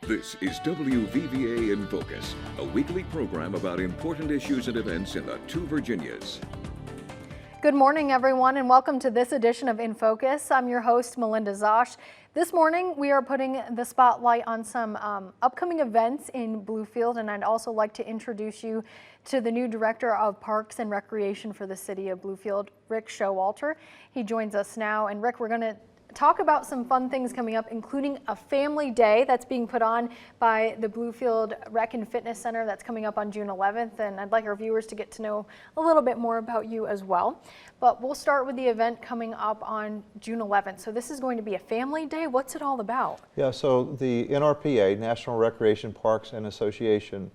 This is WVVA in Focus, a weekly program about important issues and events in the two Virginias. Good morning, everyone, and welcome to this edition of In Focus. I'm your host, Melinda Zosh. This morning, we are putting the spotlight on some upcoming events in Bluefield, and I'd also like to introduce you to the new Director of Parks and Recreation for the City of Bluefield, Rick Showalter. He joins us now, and Rick, we're going to talk about some fun things coming up, including a family day that's being put on by the Bluefield Rec and Fitness Center that's coming up on June 11th, and I'd like our viewers to get to know a little bit more about you as well. But we'll start with the event coming up on June 11th. So this is going to be a family day. What's it all about? Yeah, so the NRPA, National Recreation Parks and Association,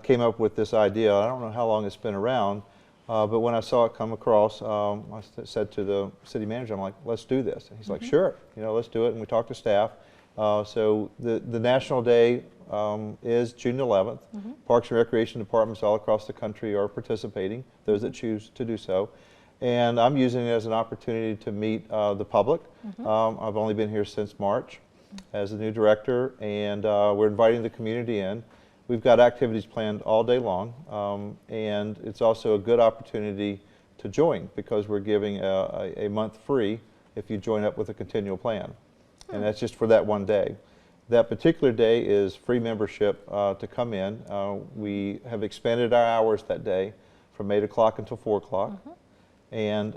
came up with this idea. I don't know how long it's been around, but when I saw it come across, I said to the city manager, I'm like, let's do this. And he's like, sure, let's do it. And we talked to staff. So the National Day is June 11th. Parks and Recreation departments all across the country are participating, those that choose to do so. And I'm using it as an opportunity to meet the public. I've only been here since March as the new director, and we're inviting the community in. We've got activities planned all day long, and it's also a good opportunity to join because we're giving a month free if you join up with a continual plan. And that's just for that one day. That particular day is free membership to come in. We have expanded our hours that day from 8 o'clock until 4 o'clock. And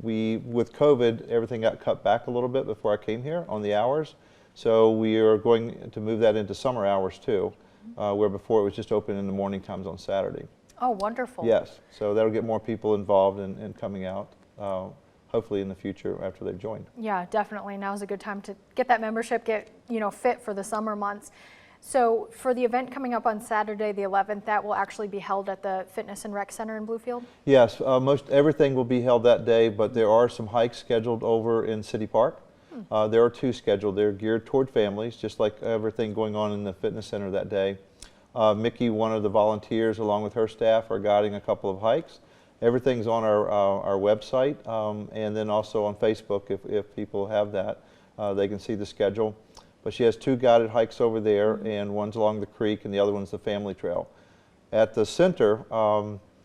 with COVID, everything got cut back a little bit before I came here on the hours. So we are going to move that into summer hours too. Where before it was just open in the morning times on Saturday. Oh, wonderful. Yes, so that'll get more people involved in coming out, hopefully in the future after they've joined. Yeah, definitely. Now's a good time to get that membership, get fit for the summer months. So for the event coming up on Saturday the 11th, that will actually be held at the Fitness and Rec Center in Bluefield? Yes, most everything will be held that day, but there are some hikes scheduled over in City Park. There are 2 scheduled. They're geared toward families, just like everything going on in the fitness center that day. Mickey, one of the volunteers, along with her staff, are guiding a couple of hikes. Everything's on our website, and then also on Facebook if people have that. They can see the schedule. But she has 2 guided hikes over there, and one's along the creek, and the other one's the family trail. At the center,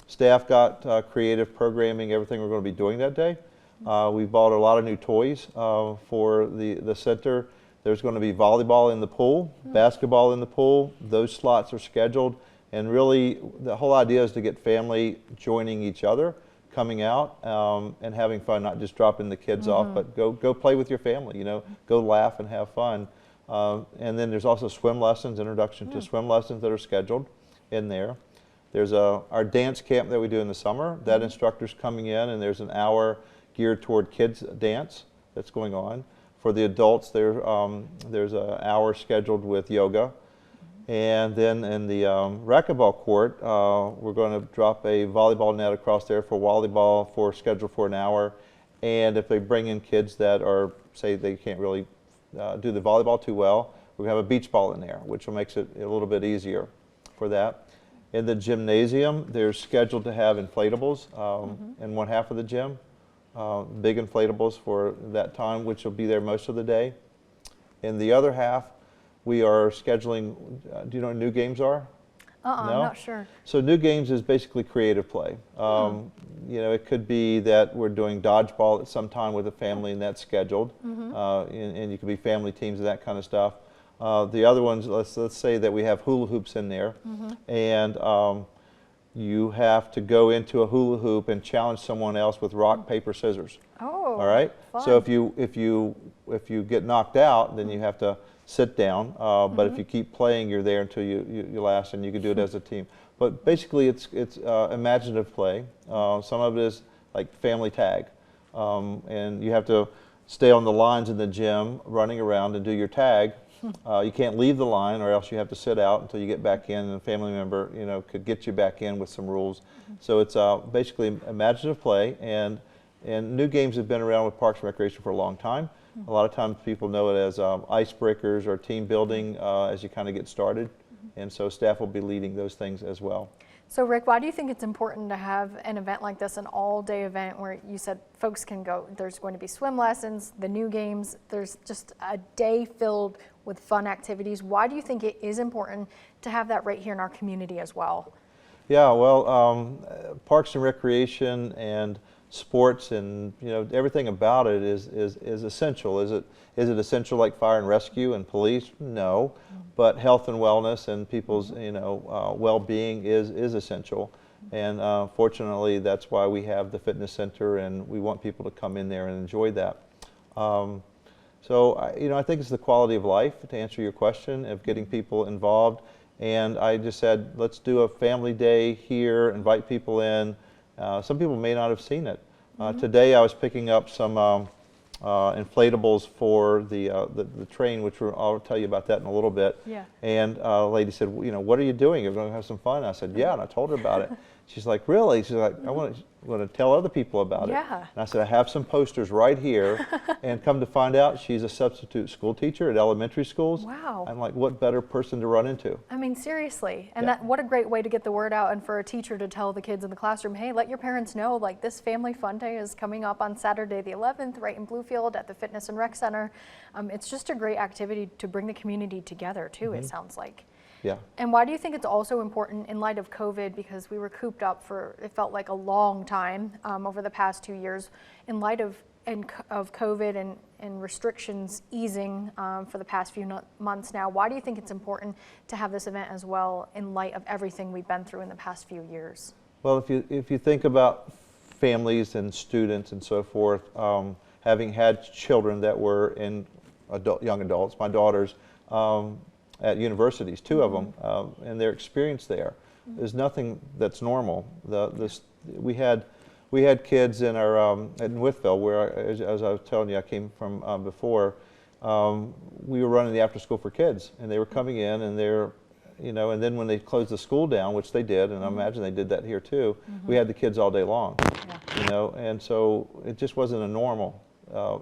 staff got creative programming, everything we're going to be doing that day. We bought a lot of new toys for the center. There's going to be volleyball in the pool, basketball in the pool. Those slots are scheduled. And really, the whole idea is to get family joining each other, coming out and having fun, not just dropping the kids off, but go play with your family, go laugh and have fun. And then there's also swim lessons, introduction to swim lessons that are scheduled in there. There's our dance camp that we do in the summer. That instructor's coming in, and there's an hour geared toward kids dance that's going on. For the adults, there's an hour scheduled with yoga. And then in the racquetball court, we're going to drop a volleyball net across there for volleyball scheduled for an hour. And if they bring in kids that are, say they can't really do the volleyball too well, we have a beach ball in there, which makes it a little bit easier for that. In the gymnasium, they're scheduled to have inflatables in one half of the gym. Big inflatables for that time, which will be there most of the day. In the other half, we are scheduling, do you know what new games are? No? I'm not sure. So new games is basically creative play. It could be that we're doing dodgeball at some time with a family, and that's scheduled. And you could be family teams and that kind of stuff. The other ones, let's say that we have hula hoops in there, and you have to go into a hula hoop and challenge someone else with rock, paper, scissors. Oh, all right. Fun. So if you get knocked out, then you have to sit down. But if you keep playing, you're there until you last, and you can do it as a team. But basically, it's imaginative play. Some of it is like family tag, and you have to stay on the lines in the gym, running around and do your tag. You can't leave the line, or else you have to sit out until you get back in, and a family member, could get you back in with some rules. So it's basically imaginative play, and new games have been around with Parks and Recreation for a long time. A lot of times people know it as icebreakers or team building as you kind of get started, and so staff will be leading those things as well. So Rick, why do you think it's important to have an event like this, an all-day event where you said folks can go, there's going to be swim lessons, the new games, there's just a day filled with fun activities. Why do you think it is important to have that right here in our community as well? Yeah, well, Parks and Recreation and sports and everything about it is essential. Is it essential like fire and rescue and police? No, but health and wellness and people's well-being is essential. And fortunately, that's why we have the fitness center, and we want people to come in there and enjoy that. So I think it's the quality of life, to answer your question, of getting people involved. And I just said, let's do a family day here, invite people in. Some people may not have seen it. Today I was picking up some inflatables for the train, which I'll tell you about that in a little bit. Yeah. And a lady said, what are you doing? You're going to have some fun? I said, yeah, and I told her about it. She's like, really? She's like, I want to tell other people about it. Yeah. And I said, I have some posters right here. And come to find out, she's a substitute school teacher at elementary schools. Wow. I'm like, what better person to run into? I mean, seriously. And Yeah. what a great way to get the word out, and for a teacher to tell the kids in the classroom, hey, let your parents know, like, this family fun day is coming up on Saturday the 11th right in Bluefield at the Fitness and Rec Center. It's just a great activity to bring the community together too, it sounds like. Yeah. And why do you think it's also important in light of COVID, because we were cooped up for, it felt like a long time over the past 2 years, in light of COVID and restrictions easing for the past few months now? Why do you think it's important to have this event as well in light of everything we've been through in the past few years? Well, if you think about families and students and so forth, having had children that were in young adults, my daughters, at universities, 2 of them, and their experience there. There's nothing that's normal. We had kids in our in Wytheville, where as I was telling you, I came from before. We were running the after school for kids, and they were coming in, and they're and then when they closed the school down, which they did, and I imagine they did that here too, we had the kids all day long. Yeah. And so it just wasn't a normal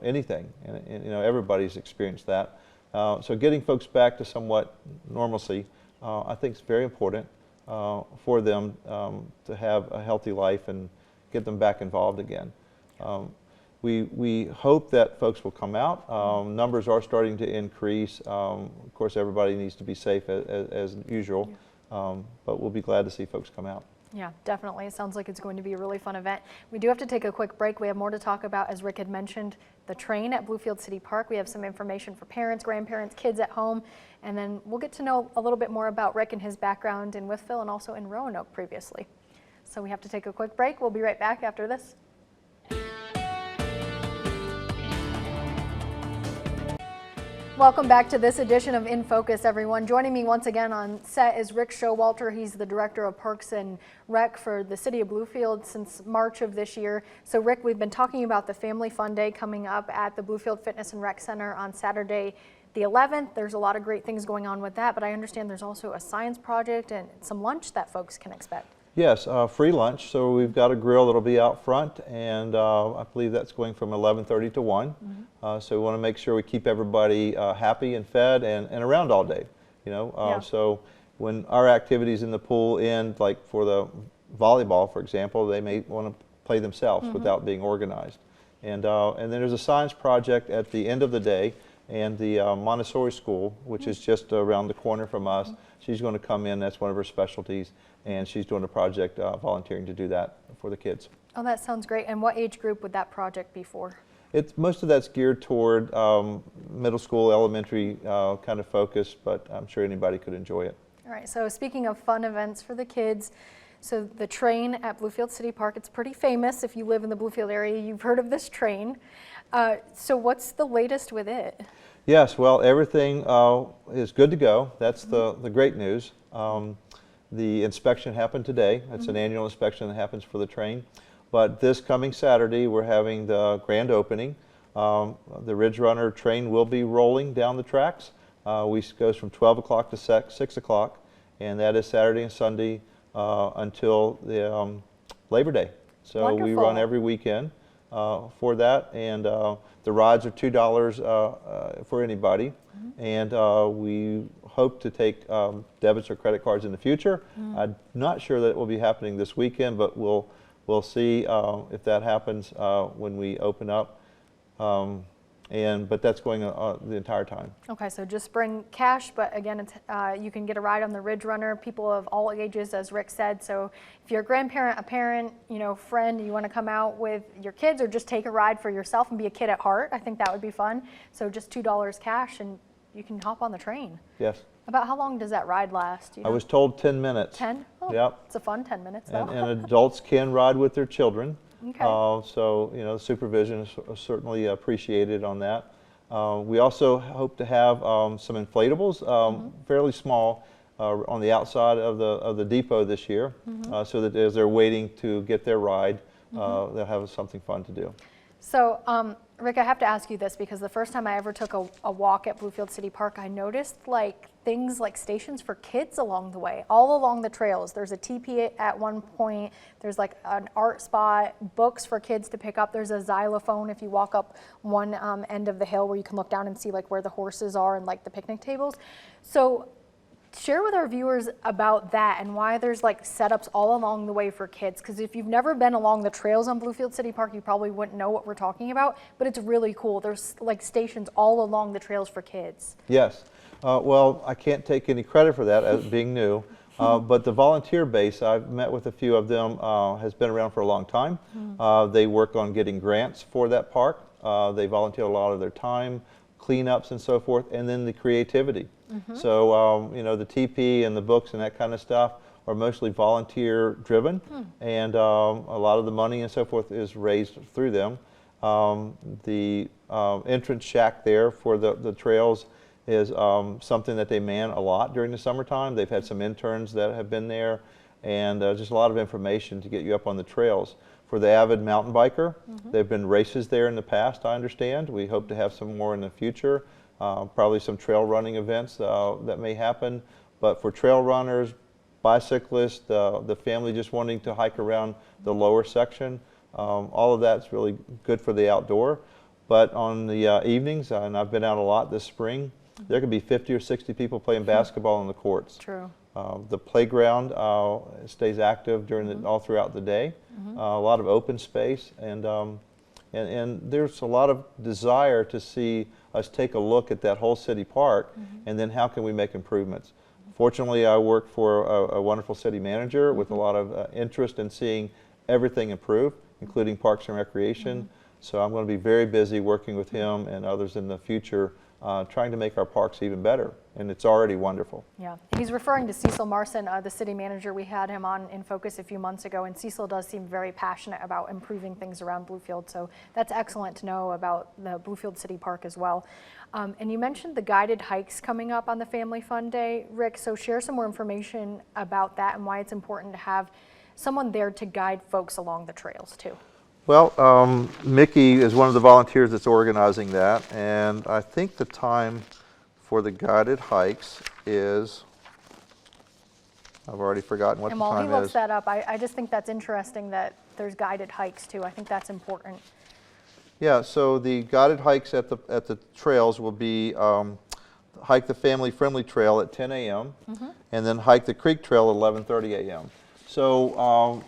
anything, and everybody's experienced that. So getting folks back to somewhat normalcy, I think is very important for them to have a healthy life and get them back involved again. We hope that folks will come out. Numbers are starting to increase. Of course, everybody needs to be safe as usual, but we'll be glad to see folks come out. Yeah, definitely. It sounds like it's going to be a really fun event. We do have to take a quick break. We have more to talk about, as Rick had mentioned, the train at Bluefield City Park. We have some information for parents, grandparents, kids at home, and then we'll get to know a little bit more about Rick and his background in Wytheville and also in Roanoke previously. So we have to take a quick break. We'll be right back after this. Welcome back to this edition of In Focus, everyone. Joining me once again on set is Rick Showalter. He's the Director of Parks and Rec for the City of Bluefield since March of this year. So Rick, we've been talking about the Family Fun Day coming up at the Bluefield Fitness and Rec Center on Saturday the 11th. There's a lot of great things going on with that, but I understand there's also a science project and some lunch that folks can expect. Yes, free lunch. So we've got a grill that'll be out front, and I believe that's going from 11:30 to 1. So we want to make sure we keep everybody happy and fed and around all day. Yeah. So when our activities in the pool end, like for the volleyball, for example, they may want to play themselves without being organized. And then there's a science project at the end of the day, and the Montessori school, which is just around the corner from us, she's going to come in. That's one of her specialties, and she's doing a project volunteering to do that for the kids. Oh, that sounds great. And what age group would that project be for? Most of that's geared toward middle school, elementary kind of focus, but I'm sure anybody could enjoy it. All right, so speaking of fun events for the kids, so the train at Bluefield City Park, it's pretty famous. If you live in the Bluefield area, you've heard of this train. So what's the latest with it? Yes, well, everything is good to go. That's the great news. The inspection happened today. It's an annual inspection that happens for the train. But this coming Saturday, we're having the grand opening. The Ridge Runner train will be rolling down the tracks. Goes from 12 o'clock to 6 o'clock, and that is Saturday and Sunday until the Labor Day. So Wonderful. We run every weekend for that, and the rides are $2 for anybody, and we hope to take debits or credit cards in the future. I'm not sure that it will be happening this weekend, but we'll see if that happens when we open up. but that's going the entire time. Okay, so just bring cash, but again, it's, you can get a ride on the Ridge Runner, people of all ages, as Rick said. So if you're a grandparent, a parent, friend, you want to come out with your kids or just take a ride for yourself and be a kid at heart, I think that would be fun. So just $2 cash and you can hop on the train. Yes. About how long does that ride last? I was told 10 minutes. 10? Oh, yep. It's a fun 10 minutes though. And adults can ride with their children. Okay. So, the supervision is certainly appreciated on that. We also hope to have some inflatables, fairly small, on the outside of the depot this year, so that as they're waiting to get their ride, they'll have something fun to do. So, Rick, I have to ask you this because the first time I ever took a walk at Bluefield City Park, I noticed things like stations for kids along the way, all along the trails. There's a TP at one point, there's like an art spot, books for kids to pick up, there's a xylophone if you walk up one end of the hill where you can look down and see where the horses are and the picnic tables. So share with our viewers about that and why there's setups all along the way for kids, because if you've never been along the trails on Bluefield City Park, you probably wouldn't know what we're talking about, but it's really cool. There's stations all along the trails for kids. Yes. Well, I can't take any credit for that as being new, but the volunteer base, I've met with a few of them, has been around for a long time. They work on getting grants for that park. They volunteer a lot of their time, cleanups and so forth, and then the creativity. So, the TP and the books and that kind of stuff are mostly volunteer driven, and a lot of the money and so forth is raised through them. The entrance shack there for the trails is something that they man a lot during the summertime. They've had some interns that have been there, and just a lot of information to get you up on the trails. For the avid mountain biker, there have been races there in the past, I understand. We hope to have some more in the future, probably some trail running events that may happen. But for trail runners, bicyclists, the family just wanting to hike around the lower section, all of that's really good for the outdoor. But on the evenings, and I've been out a lot this spring, there could be 50 or 60 people playing basketball on the courts. True. The playground stays active during all throughout the day. A lot of open space, and there's a lot of desire to see us take a look at that whole city park, and then how can we make improvements. Fortunately, I work for a wonderful city manager with a lot of interest in seeing everything improve, including Parks and Recreation. So I'm going to be very busy working with him and others in the future, trying to make our parks even better, and it's already wonderful. Yeah, he's referring to Cecil Marson, the city manager. We had him on In Focus a few months ago, and Cecil does seem very passionate about improving things around Bluefield, so that's excellent to know about the Bluefield City Park as well. And you mentioned the guided hikes coming up on the Family Fun Day, Rick, so share some more information about that and why it's important to have someone there to guide folks along the trails too. Well, Mickey is one of the volunteers that's organizing that, and I think the time for the guided hikes is, I've already forgotten what the time is. And while he looks that up, I just think that's interesting that there's guided hikes too. I think that's important. Yeah, so the guided hikes at the trails will be hike the Family Friendly Trail at 10 a.m. And then hike the Creek Trail at 11:30 a.m. So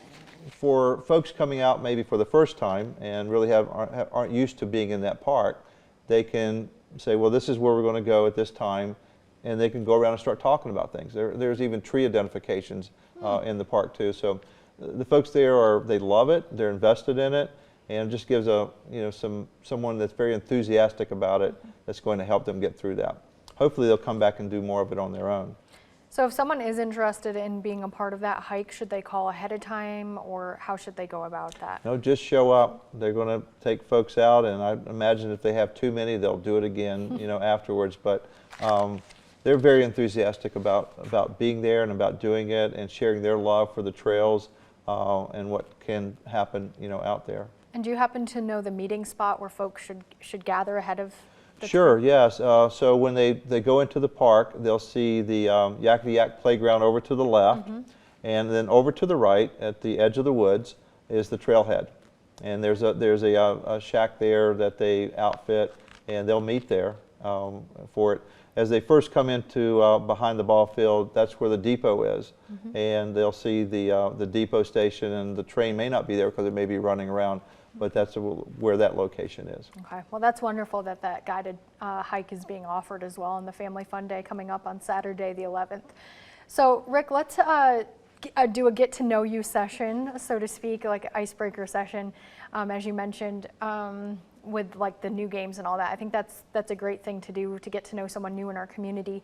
for folks coming out maybe for the first time and really aren't used to being in that park, they can say, well, this is where we're going to go at this time, and they can go around and start talking about things. There's even tree identifications in the park too. So the folks there they love it, they're invested in it, and it just gives someone that's very enthusiastic about it that's going to help them get through that. Hopefully they'll come back and do more of it on their own. So if someone is interested in being a part of that hike, should they call ahead of time, or how should they go about that? No, just show up. They're going to take folks out, and I imagine if they have too many, they'll do it again, afterwards. But they're very enthusiastic about being there and about doing it and sharing their love for the trails and what can happen, out there. And do you happen to know the meeting spot where folks should gather ahead of? Sure, yes. So when they go into the park, they'll see the Yakety Yak playground over to the left, and then over to the right at the edge of the woods is the trailhead. And there's a shack there that they outfit, and they'll meet there for it. As they first come into behind the ball field, that's where the depot is, and they'll see the depot station, and the train may not be there because it may be running around. but that's where that location is. Okay, well that's wonderful that that guided hike is being offered as well, and the Family Fun Day coming up on Saturday the 11th. So Rick, let's do a get to know you session, so to speak, like an icebreaker session, as you mentioned, with like the new games and all that. I think that's a great thing to do, to get to know someone new in our community.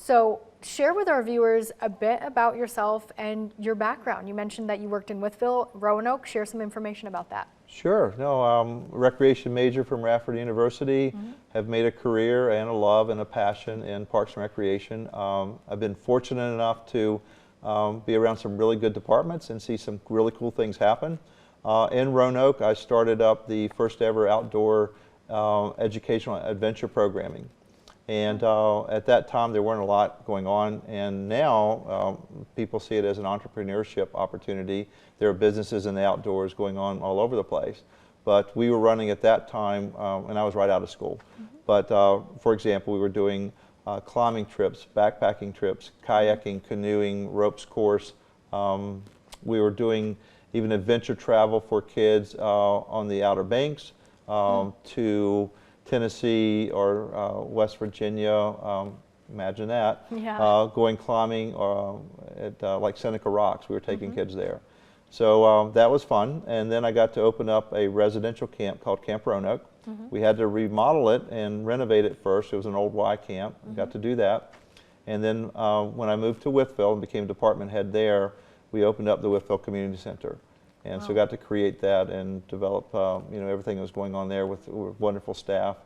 So share with our viewers a bit about yourself and your background. You mentioned that you worked in Wytheville, Roanoke. Share some information about that. Sure. No, recreation major from Radford University. Have made a career and a love and a passion in parks and recreation. I've been fortunate enough to be around some really good departments and see some really cool things happen. In Roanoke, I started up the first ever outdoor educational adventure programming. And at that time, there weren't a lot going on, and now people see it as an entrepreneurship opportunity. There are businesses in the outdoors going on all over the place. But we were running at that time, and I was right out of school. But for example, we were doing climbing trips, backpacking trips, kayaking, canoeing, ropes course. We were doing even adventure travel for kids on the Outer Banks to Tennessee or West Virginia, imagine that, going climbing at like Seneca Rocks. We were taking kids there. So that was fun. And then I got to open up a residential camp called Camp Roanoke. We had to remodel it and renovate it first. It was an old Y camp. I got to do that. And then when I moved to Wytheville and became department head there, we opened up the Wytheville Community Center. And so got to create that and develop you know, everything that was going on there with wonderful staff.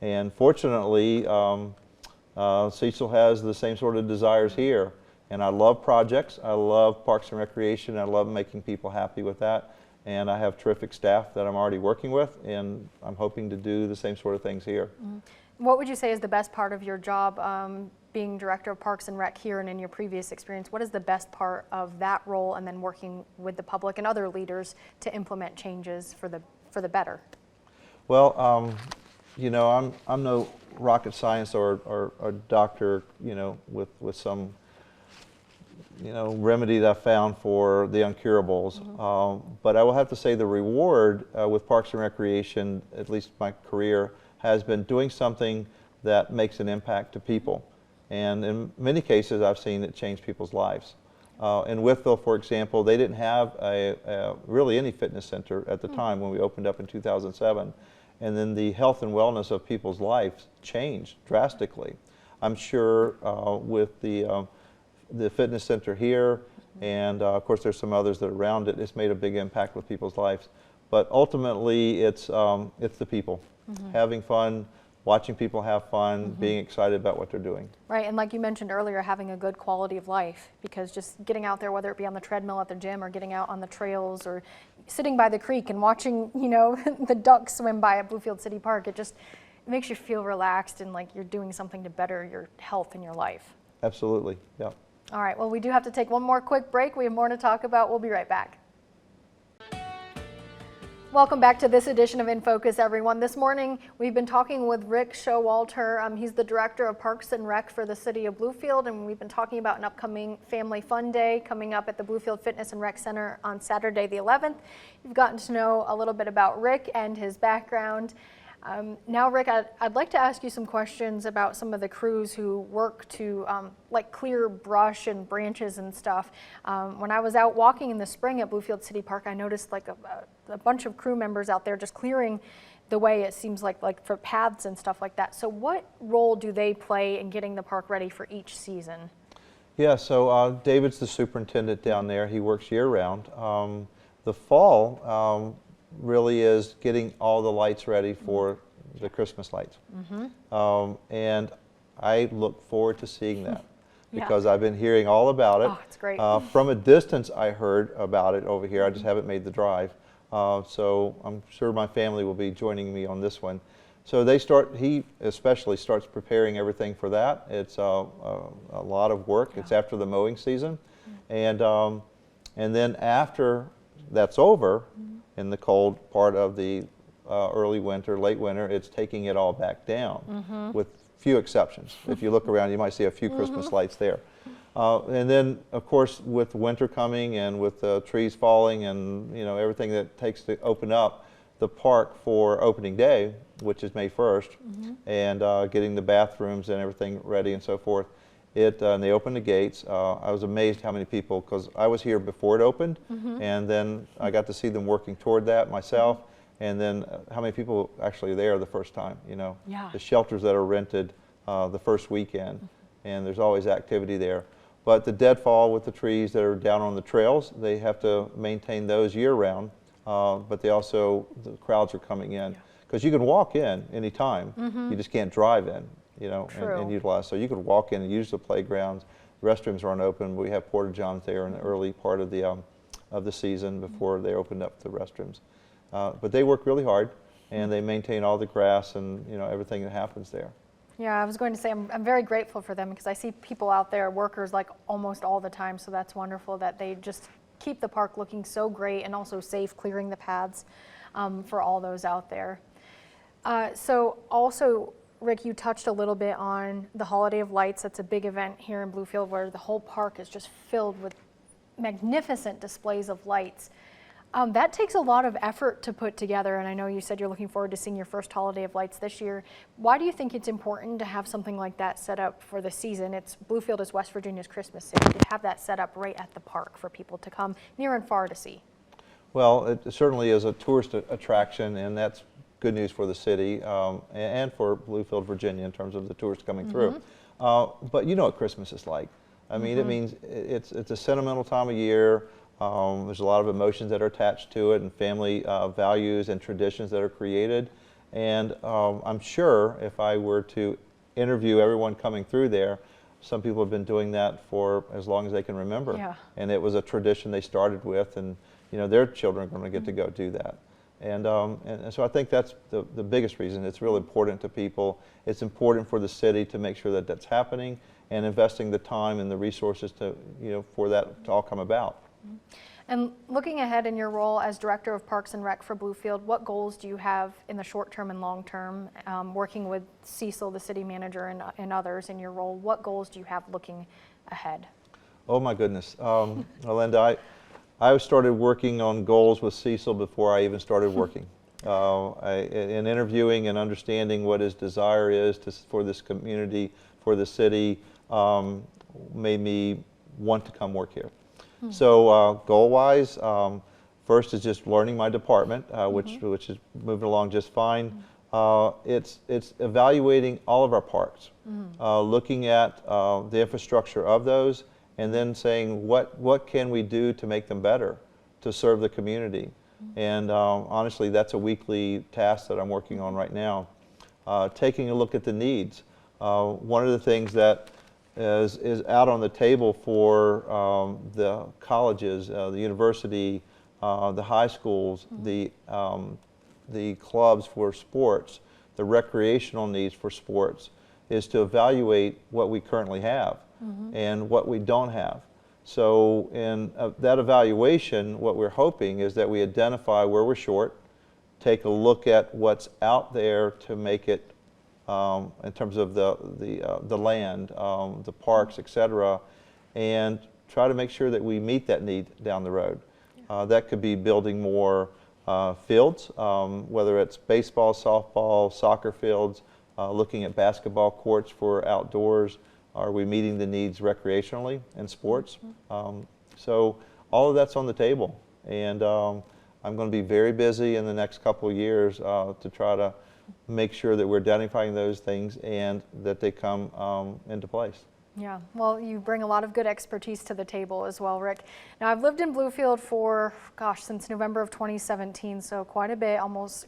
And fortunately, Cecil has the same sort of desires here. And I love projects, I love parks and recreation, I love making people happy with that. And I have terrific staff that I'm already working with, and I'm hoping to do the same sort of things here. What would you say is the best part of your job, being Director of Parks and Rec here and in your previous experience? What is the best part of that role, and then working with the public and other leaders to implement changes for the better? Well, you know, I'm no rocket science or a doctor, you know, with some, you know, remedy that I found for the uncurables. But I will have to say the reward with Parks and Recreation, at least my career, has been doing something that makes an impact to people. And in many cases, I've seen it change people's lives. In Wytheville, for example, they didn't have really any fitness center at the time when we opened up in 2007. And then the health and wellness of people's lives changed drastically. I'm sure with the fitness center here, and of course there's some others that are around it, it's made a big impact with people's lives. But ultimately, it's the people. Having fun, watching people have fun, being excited about what they're doing. Right, and like you mentioned earlier, having a good quality of life, because just getting out there, whether it be on the treadmill at the gym or getting out on the trails or sitting by the creek and watching, you know, the ducks swim by at Bluefield City Park, it makes you feel relaxed and like you're doing something to better your health and your life. Absolutely, yeah. All right, well, we do have to take one more quick break. We have more to talk about. We'll be right back. Welcome back to this edition of In Focus, everyone. This morning, we've been talking with Rick Showalter. He's the Director of Parks and Rec for the City of Bluefield, and we've been talking about an upcoming Family Fun Day coming up at the Bluefield Fitness and Rec Center on Saturday the 11th. You've gotten to know a little bit about Rick and his background. Now, Rick, I'd like to ask you some questions about some of the crews who work to like clear brush and branches and stuff. When I was out walking in the spring at Bluefield City Park, I noticed like a bunch of crew members out there just clearing the way, it seems like for paths and stuff like that. So what role do they play in getting the park ready for each season? Yeah, so David's the superintendent down there. He works year-round. The fall really is getting all the lights ready for the Christmas lights. And I look forward to seeing that because I've been hearing all about it. Oh, it's great. From a distance, I heard about it over here. I just haven't made the drive. So I'm sure my family will be joining me on this one. So he especially starts preparing everything for that. It's a lot of work. It's after the mowing season. And then after that's over, in the cold part of the early winter, late winter, it's taking it all back down with few exceptions. If you look around, you might see a few Christmas lights there. And then, of course, with winter coming and with the trees falling and, you know, everything that takes to open up, the park for opening day, which is May 1st, and getting the bathrooms and everything ready and so forth. And they opened the gates. I was amazed how many people, because I was here before it opened, and then I got to see them working toward that myself, and then how many people actually there the first time, you know. Yeah. The shelters that are rented the first weekend, and there's always activity there. But the deadfall with the trees that are down on the trails, they have to maintain those year-round, but they also, the crowds are coming in. Because you can walk in anytime, you just can't drive in, you know, and utilize. So you could walk in and use the playgrounds. The restrooms aren't open. We have porta johns there in the early part of the season before they opened up the restrooms. But they work really hard, and they maintain all the grass and, you know, everything that happens there. Yeah, I was going to say I'm very grateful for them, because I see people out there, workers, like almost all the time, so that's wonderful that they just keep the park looking so great and also safe, clearing the paths for all those out there. So also, Rick, you touched a little bit on the Holiday of Lights. That's a big event here in Bluefield where the whole park is just filled with magnificent displays of lights. That takes a lot of effort to put together, and I know you said you're looking forward to seeing your first Holiday of Lights this year. Why do you think it's important to have something like that set up for the season? Bluefield is West Virginia's Christmas city, to have that set up right at the park for people to come near and far to see. Well, it certainly is a tourist attraction, and that's good news for the city and for Bluefield, Virginia, in terms of the tourists coming through. But you know what Christmas is like. I mean, it means it's a sentimental time of year. There's a lot of emotions that are attached to it, and family values and traditions that are created. And I'm sure if I were to interview everyone coming through there, some people have been doing that for as long as they can remember. Yeah. And it was a tradition they started with, and you know, their children are going to get to go do that. And so I think that's the biggest reason. It's really important to people. It's important for the city to make sure that that's happening, and investing the time and the resources to, you know, for that to all come about. And looking ahead in your role as Director of Parks and Rec for Bluefield, what goals do you have in the short term and long term, working with Cecil, the city manager, and others in your role? What goals do you have looking ahead? Oh my goodness, Melinda, I started working on goals with Cecil before I even started working. In interviewing and understanding what his desire is for this community, for the city, made me want to come work here. So goal-wise, first is just learning my department, which is moving along just fine. It's evaluating all of our parks, looking at the infrastructure of those, and then saying what can we do to make them better, to serve the community. And honestly, that's a weekly task that I'm working on right now. Taking a look at the needs. One of the things that is out on the table for the colleges, the university, the high schools, the clubs for sports, the recreational needs for sports, is to evaluate what we currently have and what we don't have. So in that evaluation, what we're hoping is that we identify where we're short, take a look at what's out there to make it in terms of the land, the parks, etc., and try to make sure that we meet that need down the road. That could be building more fields, whether it's baseball, softball, soccer fields, looking at basketball courts for outdoors. Are we meeting the needs recreationally in sports? So all of that's on the table, and I'm going to be very busy in the next couple of years to try to make sure that we're identifying those things and that they come into place. Yeah, well, you bring a lot of good expertise to the table as well, Rick. Now, I've lived in Bluefield for, gosh, since November of 2017, so quite a bit,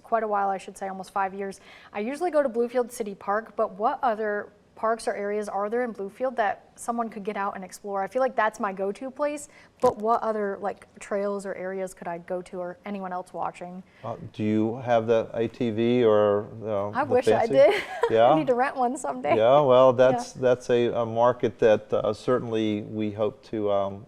quite a while, I should say, almost 5 years. I usually go to Bluefield City Park, but what other parks or areas are there in Bluefield that someone could get out and explore? I feel like that's my go-to place, but what other like trails or areas could I go to, or anyone else watching? Do you have the ATV or I wish fancy? I did. Yeah. I need to rent one someday. Yeah, well, that's a market that certainly we hope to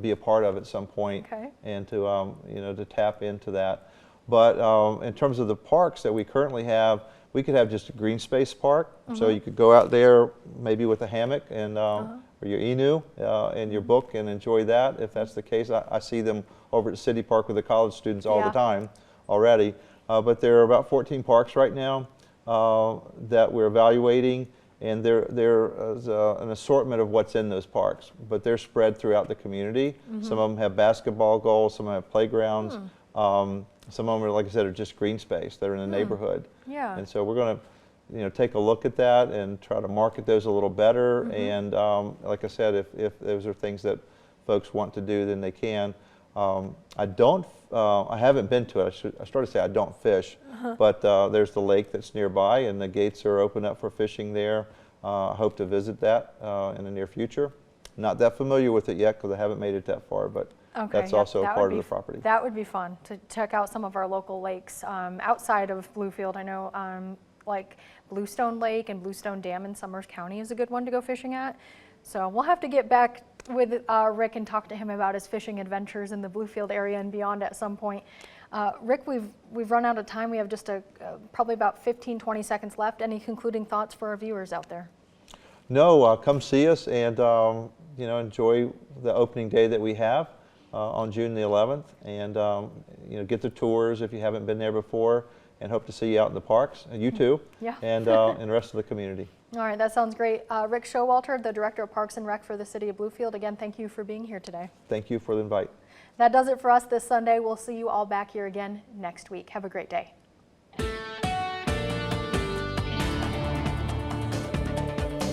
be a part of at some point, and to to tap into that. But in terms of the parks that we currently have, we could have just a green space park, so you could go out there maybe with a hammock and or your emu and your book and enjoy that if that's the case. I see them over at City Park with the college students all the time already. but there are about 14 parks right now that we're evaluating, and there is an assortment of what's in those parks, but they're spread throughout the community. Some of them have basketball goals, some have playgrounds. Some of them are, like I said, are just green space. They're in the neighborhood. Yeah. And so we're going to, take a look at that and try to market those a little better. And like I said, if those are things that folks want to do, then they can. I haven't been to it. I started to say I don't fish, but there's the lake that's nearby, and the gates are open up for fishing there. I hope to visit that in the near future. Not that familiar with it yet because I haven't made it that far, but that's also a part of the property. That would be fun to check out some of our local lakes outside of Bluefield. I know like Bluestone Lake and Bluestone Dam in Summers County is a good one to go fishing at. So we'll have to get back with Rick and talk to him about his fishing adventures in the Bluefield area and beyond at some point. Rick, we've run out of time. We have just probably about 15-20 seconds left. Any concluding thoughts for our viewers out there? No, come see us and enjoy the opening day that we have on June the 11th, and get the tours if you haven't been there before, and hope to see you out in the parks, you too, and the rest of the community. All right, that sounds great. Rick Showalter, the Director of Parks and Rec for the City of Bluefield. Again, thank you for being here today. Thank you for the invite. That does it for us this Sunday. We'll see you all back here again next week. Have a great day.